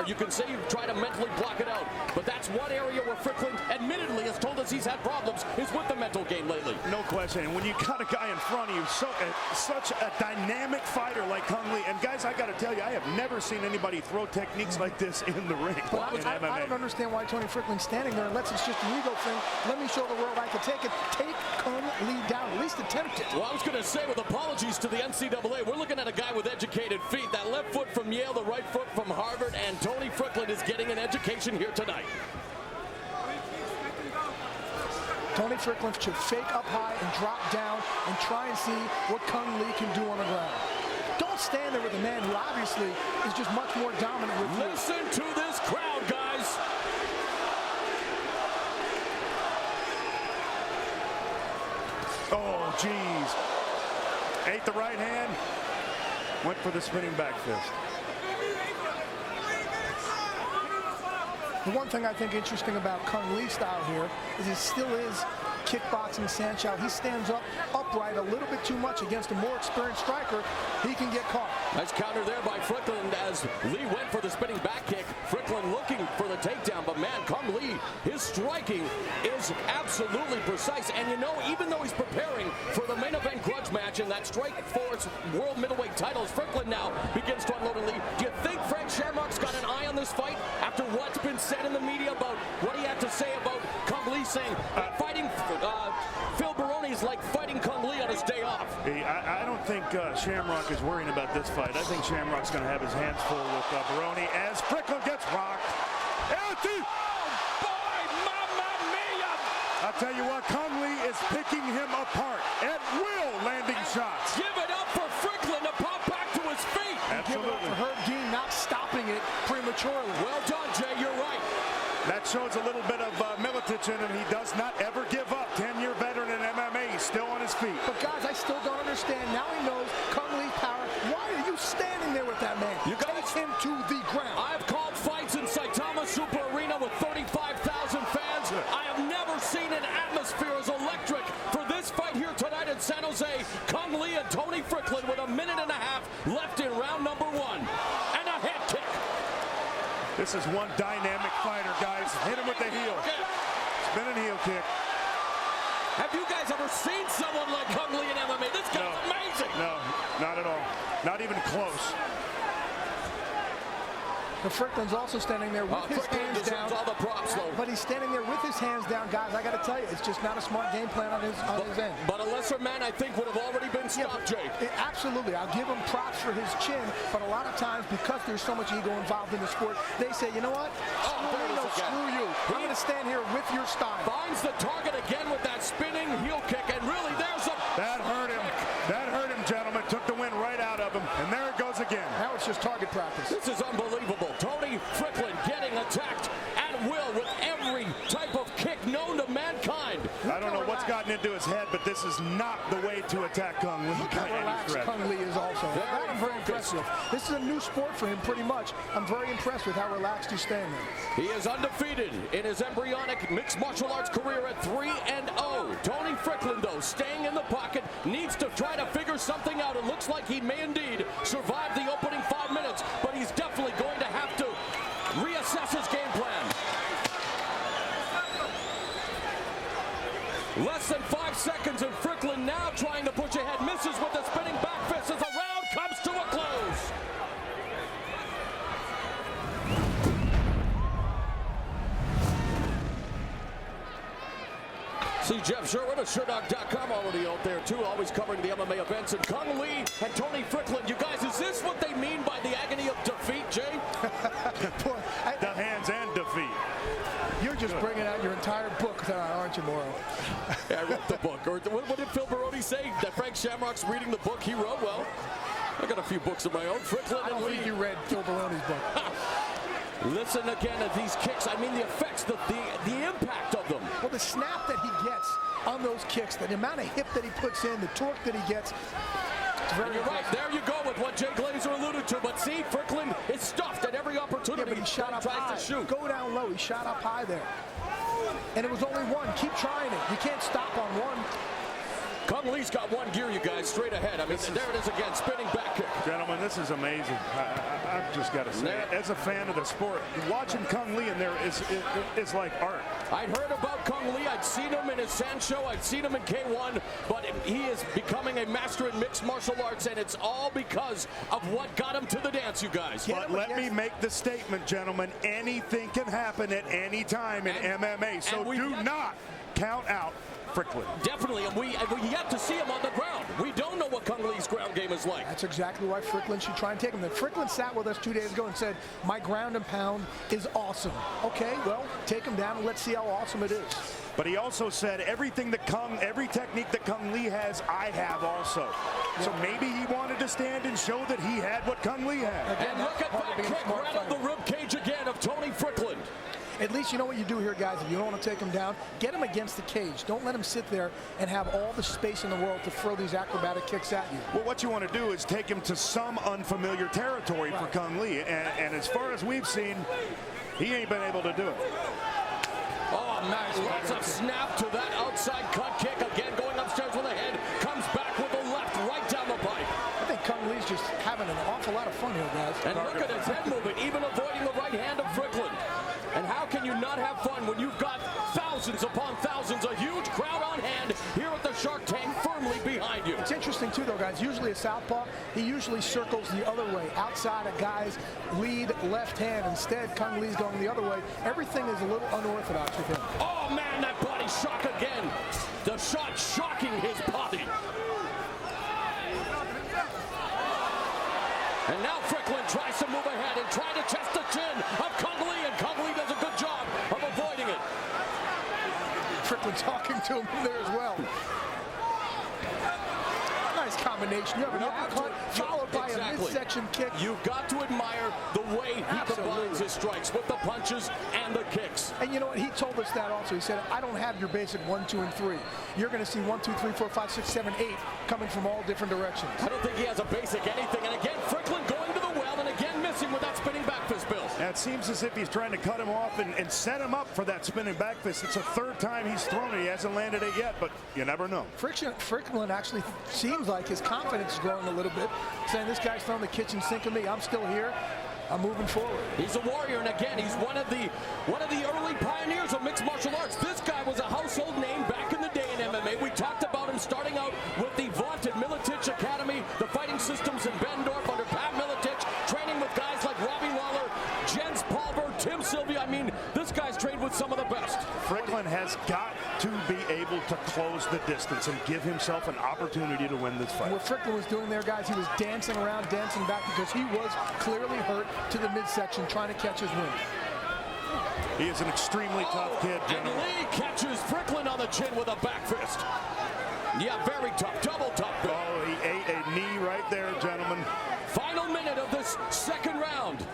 you can say you try to mentally block it out. But that's one area where Strickland admittedly has told us he's had problems, is with the mental game lately. No question. And when you got a guy in front of you, such a dynamic fighter like Cung Le, and guys, I got to tell you, I have never seen anybody throw techniques like this in the ring. Well, I don't understand why Tony Strickland's standing there unless it's just an ego thing. Let me show the world I can take it. Take Cung Le down, at least attempt it. Well, I was going to say, with apologies to the NCAA, we're looking at a guy with educated feet. That left foot from Yale, the right foot from Harvard, and Tony Strickland is getting an education here tonight. Tony Strickland should fake up high and drop down and try and see what Cung Le can do on the ground. Don't stand there with a man who obviously is just much more dominant with you. Listen to this crowd, guys. Oh, geez. Ate the right hand. Went for the spinning back fist. The one thing I think interesting about Cung Le's style here is he still is kickboxing Sanchow. He stands up upright a little bit too much against a more experienced striker. He can get caught. Nice counter there by Strickland as Lee went for the spinning back kick. Strickland looking for the takedown, but man, Cung Le, his striking is absolutely precise. And you know, even though he's preparing for the main event grudge match in that Strikeforce World Middleweight title, Strickland now begins to unload and lead. Do you think Frank Shamrock's got an eye on this fight after what's been said in the media about what he had to say about Cung Le, saying fighting Phil Baroni's like fighting Cung Le on his day off? I don't think Shamrock is worrying about this fight. I think Shamrock's going to have his hands full with Baroni as Strickland gets rocked. Oh boy, mamma mia! I'll tell you what, Cung Le is picking him apart at will, landing shots. Give it up for Strickland to pop back to his feet. Absolutely. Give it up for Herb Dean not stopping it prematurely. Well done, Jay, you're right. That shows a little bit of Milicic in him. He does not ever give up. 10-year veteran in MMA. He's still on his feet. But guys, I still don't understand. Now he knows Cung Le's power. Why are you standing there with that man? You guys, take him to the ground. I've called fights in Saitama Super Arena with 35,000 fans. I have never seen an atmosphere as electric for this fight here tonight in San Jose. Cung Le and Tony Strickland with a minute and a half left in round number one. And a head kick. This is one dynamic fighter, guys. Hit him with the heel. Spinning heel kick. Have you guys ever seen someone like Cung Le in MMA? This guy's amazing. No, not at all. Not even close. But Strickland's also standing there with his hands down. All the props, though. But he's standing there with his hands down, guys. I got to tell you, it's just not a smart game plan on his end. But a lesser man, I think, would have already been stopped, Jay. Absolutely. I'll give him props for his chin, but a lot of times, because there's so much ego involved in the sport, they say, you know what? Screw you. I'm going to stand here with your style. Finds the target again with that spinning heel kick, and really, there's a... That hurt him. That hurt him, gentlemen. Took the wind right out of him, and there it goes again. Now it's just target practice. This is unbelievable. Tony Strickland getting attacked at will with every type of kick known to mankind. I don't know what's gotten into his head, but this is not the way to attack Cung Le. Look how relaxed Cung Le is also. That I'm very impressed with. This is a new sport for him, pretty much. I'm very impressed with how relaxed he's staying there. He is undefeated in his embryonic mixed martial arts career at 3-0. Tony Strickland, though, staying in the pocket, needs to try to figure something out. It looks like he may indeed survive the opening 5 minutes, but he's definitely going to have to reassess his game plan. Less than 5 seconds, and Strickland now trying to push ahead, misses with the spinning back fist as the round comes to a close. See Jeff Sherwood of SureDog.com already out there too, always covering the MMA events. And Cung Le and Tony Strickland, you guys, is this what they mean by the agony of defeat, Jay? Boy, the hands and defeat. You're just bringing out your entire book tonight, aren't you, Morrow? Yeah, I wrote the book. Or what did Phil Baroni say? That Frank Shamrock's reading the book he wrote? Well, I got a few books of my own. Strickland I don't think you read Phil Baroni's book. Listen again at these kicks. I mean the effects, the impact of them. Well, the snap that he gets on those kicks, the amount of hip that he puts in, the torque that he gets. You're right. There you go with what Jay Glazer alluded to. But see, Strickland is stuffed at every opportunity. Yeah, but he shot up tries high. to shoot. Go down low. He shot up high there. And it was only one. Keep trying it. You can't stop on one. Cung Le's got one gear, you guys, straight ahead. I mean, there it is again, spinning back kick. Gentlemen, this is amazing. I've just got to say, as a fan of the sport, watching Cung Le in there is like art. I'd heard about Cung Le. I'd seen him in his Sancho. I'd seen him in K1. But he is becoming a master in mixed martial arts, and it's all because of what got him to the dance, you guys. But let me make the statement, gentlemen. Anything can happen at any time in MMA, so do not count out Strickland. Definitely, and we yet to see him on the ground. We don't know what Cung Le's ground game is like. That's exactly why Strickland should try and take him. Then Strickland sat with us 2 days ago and said, my ground and pound is awesome. Okay, well, take him down and let's see how awesome it is. But he also said every technique that Cung Le has, I have also. Yeah. So maybe he wanted to stand and show that he had what Cung Le had. Again, and look at that kick right on the rib cage again of Tony Strickland. At least you know what you do here, guys. If you don't want to take him down, get him against the cage. Don't let him sit there and have all the space in the world to throw these acrobatic kicks at you. Well, what you want to do is take him to some unfamiliar territory for Cung Le. And as far as we've seen, he ain't been able to do it. Oh, nice. Lots of snap to that outside cut kick. Again, going upstairs with a head. Comes back with the left right down the pipe. I think Cung Le's just having an awful lot of fun here, guys. And look at his head movement, even avoiding the right hand of Strickland. And how can you not have fun when you've got thousands upon thousands, a huge crowd on hand here at the Shark Tank firmly behind you? It's interesting, too, though, guys. Usually a southpaw, he usually circles the other way, outside a guy's lead left hand. Instead, Cung Le's going the other way. Everything is a little unorthodox with him. Oh, man, that body shock again. The shot shocking his body. And now Strickland tries to move ahead and try to test the chin of Cung Le, and Cung Le does a good job of avoiding it. Strickland talking to him there as well. Nice combination. You have an uppercut followed by a midsection kick. You've got to admire the way he combines his strikes with the punches and the kicks. And you know what? He told us that also. He said, I don't have your basic 1, 2, and 3. You're going to see 1, 2, 3, 4, 5, 6, 7, 8 coming from all different directions. I don't think he has a basic anything. And again, Strickland going to the well and again missing with that spinning back fist, Bill. Now it seems as if he's trying to cut him off and set him up for that spinning back fist. It's the third time he's thrown it. He hasn't landed it yet, but you never know. Strickland actually seems like his confidence is growing a little bit, saying this guy's throwing the kitchen sink at me. I'm still here. I'm moving forward. He's a warrior, and again, he's one of the early pioneers of mixed martial arts. This guy was a household name back in the day in MMA. We talked about him starting out with the vaunted Miletich Academy, the fighting systems in Bendorf under Pat Miletich, training with guys like Robbie Lawler, Jens Palver, Tim Sylvia. I mean, this guy's trained with some of the best. Strickland has got to be able to close the distance and give himself an opportunity to win this fight. What Strickland was doing there, guys, he was dancing around, dancing back, because he was clearly hurt to the midsection trying to catch his wind. He is an extremely tough kid, gentlemen. And Lee catches Strickland on the chin with a back fist. Yeah, very tough, double tough. Oh, he ate a knee right there, gentlemen. Final minute of this second round.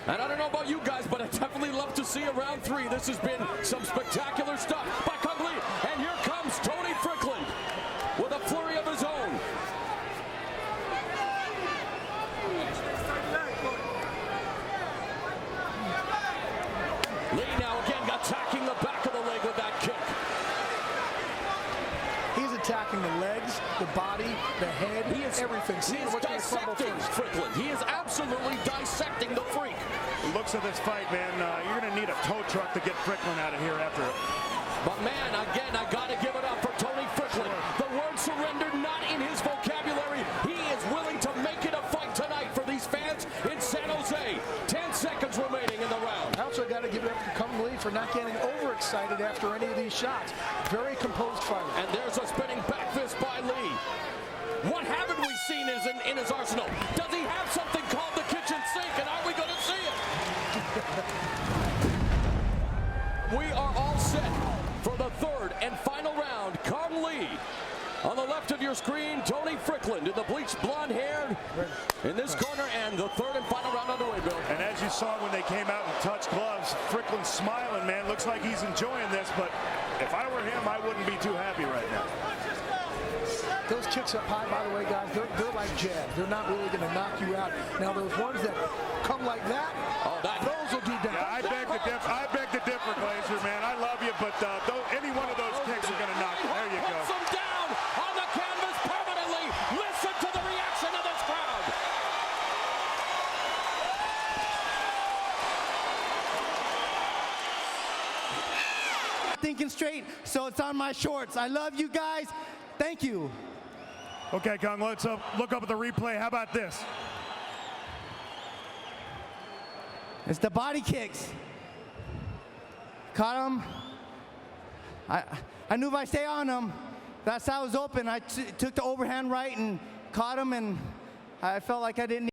And I don't know about you guys, but I definitely love to see a round 3. This has been some spectacular stuff by Cung Le. And here comes Tony Strickland with a flurry of his own. Lee now again attacking the back of the leg with that kick. He's attacking the legs, the body, the head, everything. He is dissecting Strickland. He is absolutely dissecting the freak. Looks at this fight, man. You're going to need a tow truck to get Strickland out of here after it. But man, again, I got to give it up for Tony Strickland. The word surrender not in his vocabulary. He is willing to make it a fight tonight for these fans in San Jose. 10 seconds remaining in the round. I also got to give it up to Cung Le for not getting overexcited after any of these shots. Very composed fighter. And there's a spinning back fist by Lee. What haven't we seen in his arsenal? Does he have something called the kitchen sink, and are we going to see it? We are all set for the third and final round. Cung Le. On the left of your screen, Tony Strickland in the bleached blonde hair in this corner, and the third and final round underway, Bill. And as you saw when they came out and touched gloves, Strickland's smiling, man. Looks like he's enjoying this, but if I were him, I wouldn't be too happy right now. Those kicks up high, by the way, guys, they're like jabs. They're not really going to knock you out. Now, those ones that come like that, those will do damage. Yeah, I beg to differ, Glazer, man. I love you, but any one of those kicks are going to knock you. There you go. Puts him down on the thinking straight, so it's on my shorts. I love you guys. Thank you. Okay, Kung, let's look up at the replay. How about this? It's the body kicks. Caught him. I knew if I stay on him, that side was open. I took the overhand right and caught him, and I felt like I didn't